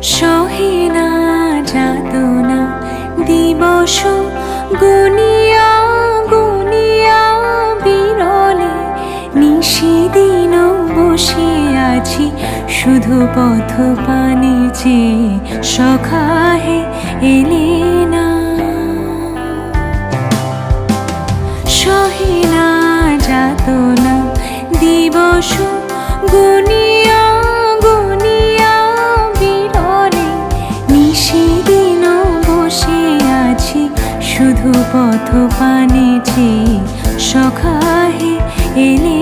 সহে না যাতনা দিবস গুনিয়া গুনিয়া বিরলে, নিশিদিন বসে আছি শুধু পথ পানে চেয়ে, সখা হে এলে না। সহে না যাতনা দিবস গুনিয়া গুনিয়া বিরলে, নিশিদিন বসে আছি শুধু পথ পানে চেয়ে, সখা হে এলে